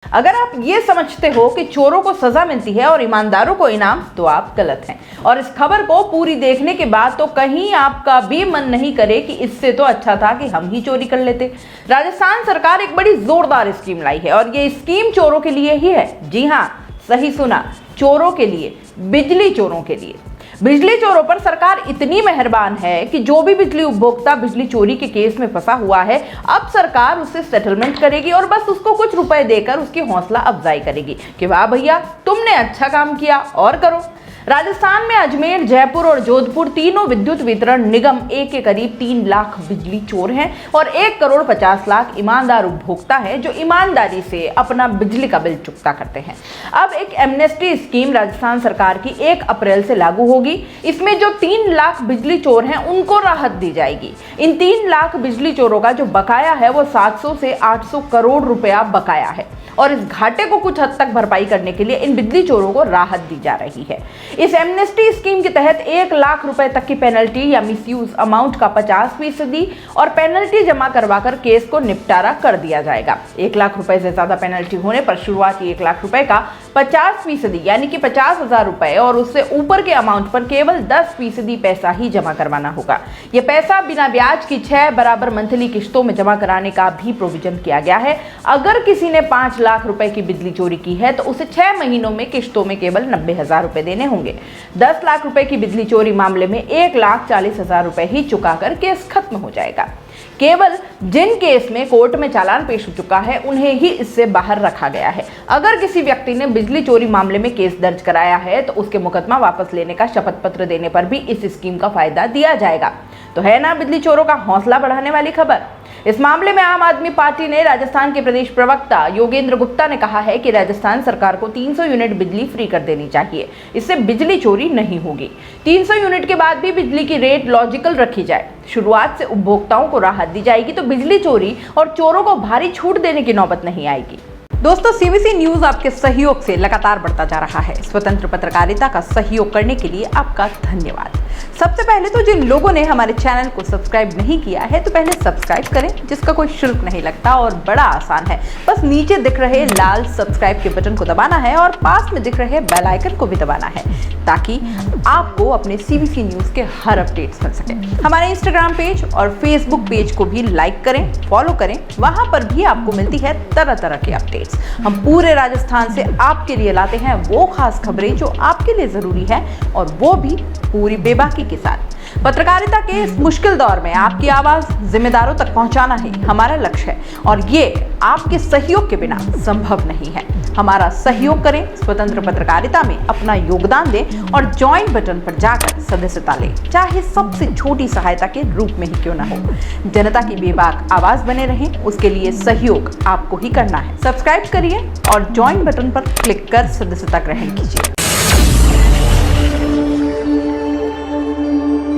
अगर आप ये समझते हो कि चोरों को सजा मिलती है और ईमानदारों को इनाम, तो आप गलत हैं। और इस खबर को पूरी देखने के बाद तो कहीं आपका भी मन नहीं करे कि इससे तो अच्छा था कि हम ही चोरी कर लेते। राजस्थान सरकार एक बड़ी जोरदार स्कीम लाई है और ये स्कीम चोरों के लिए ही है। जी हाँ, सही सुना, चोरों के लिए, बिजली चोरों के लिए। बिजली चोरों पर सरकार इतनी मेहरबान है कि जो भी बिजली उपभोक्ता बिजली चोरी के केस में फंसा हुआ है, अब सरकार उससे सेटलमेंट करेगी और बस उसको कुछ रुपए देकर उसकी हौसला अफजाई करेगी कि वाह भैया, तुमने अच्छा काम किया और करो। राजस्थान में अजमेर, जयपुर और जोधपुर तीनों विद्युत वितरण निगम के करीब 3 लाख बिजली चोर हैं और 1,50,00,000 ईमानदार उपभोक्ता हैं जो ईमानदारी से अपना बिजली का बिल चुकता करते हैं। अब एक एमनेस्टी स्कीम राजस्थान सरकार की 1 अप्रैल से लागू होगी। इसमें जो 3 लाख बिजली चोर हैं उनको राहत दी जाएगी। इन 3 लाख बिजली चोरों का जो बकाया है वो 700 से 800 करोड़ रुपया बकाया है और इस घाटे को कुछ हद तक भरपाई करने के लिए इन बिजली चोरों को राहत दी जा रही है। इस एमनेस्टी स्कीम के तहत 1 लाख रुपए तक की पेनल्टी या मिसयूज अमाउंट का 50% और पेनल्टी जमा करवाकर केस को निपटारा कर दिया जाएगा। 1 लाख रुपए से ज्यादा पेनल्टी होने पर शुरुआती 1 लाख रुपए का 50% यानी कि 50,000 रुपए और उससे ऊपर के अमाउंट पर केवल 10% पैसा ही जमा करवाना होगा। यह पैसा बिना ब्याज की 6 बराबर मंथली किश्तों में जमा कराने का भी प्रोविजन किया गया है। अगर किसी ने 5 लाख रुपए की बिजली चोरी की है तो उसे 6 महीनों में किश्तों में केवल 90,000 रुपए देने होंगे। 10 लाख रुपए की बिजली चोरी मामले में 1,40,000 रुपए ही चुकाकर केस खत्म हो जाएगा। केवल जिन केस में कोर्ट में चालान पेश हो चुका है उन्हें ही इससे बाहर रखा गया है। अगर किसी व्यक्ति ने बिजली चोरी मामले में केस दर्ज कराया है तो उसके मुकदमा वापस लेने का शपथ पत्र देने पर भी इस स्कीम का फायदा दिया जाएगा। तो है ना बिजली चोरों का हौसला बढ़ाने वाली खबर। इस मामले में आम आदमी पार्टी ने राजस्थान के प्रदेश प्रवक्ता योगेंद्र गुप्ता ने कहा है कि राजस्थान सरकार को 300 यूनिट बिजली फ्री कर देनी चाहिए। इससे बिजली चोरी नहीं होगी। 300 यूनिट के बाद भी बिजली की रेट लॉजिकल रखी जाए। शुरुआत से उपभोक्ताओं को राहत दी जाएगी तो बिजली चोरी और चोरों को भारी छूट देने की नौबत नहीं आएगी। दोस्तों, सीबीसी न्यूज आपके सहयोग से लगातार बढ़ता जा रहा है। स्वतंत्र पत्रकारिता का सहयोग करने के लिए आपका धन्यवाद। सबसे पहले तो जिन लोगों ने हमारे चैनल को सब्सक्राइब नहीं किया है तो पहले सब्सक्राइब करें, जिसका कोई शुल्क नहीं लगता और बड़ा आसान है। बस नीचे दिख रहे लाल सब्सक्राइब के बटन को दबाना है और पास में दिख रहे बेल आइकन को भी दबाना है ताकि आपको अपने सीबीसी न्यूज के हर अपडेट्स मिल सके। हमारे इंस्टाग्राम पेज और फेसबुक पेज को भी लाइक करें, फॉलो करें। वहां पर भी आपको मिलती है तरह तरह के अपडेट्स। हम पूरे राजस्थान से आपके लिए लाते हैं वो खास खबरें जो आपके लिए जरूरी है और वो भी पूरी बेबाकी के साथ। पत्रकारिता के इस मुश्किल दौर में आपकी आवाज जिम्मेदारों तक पहुंचाना ही हमारा लक्ष्य है और ये आपके सहयोग के बिना संभव नहीं है। हमारा सहयोग करें, स्वतंत्र पत्रकारिता में अपना योगदान दें और ज्वाइन बटन पर जाकर सदस्यता लें, चाहे सबसे छोटी सहायता के रूप में ही क्यों ना हो। जनता की बेबाक आवाज बने रहें, उसके लिए सहयोग आपको ही करना है। सब्सक्राइब करिए और ज्वाइन बटन पर क्लिक कर सदस्यता ग्रहण कीजिए।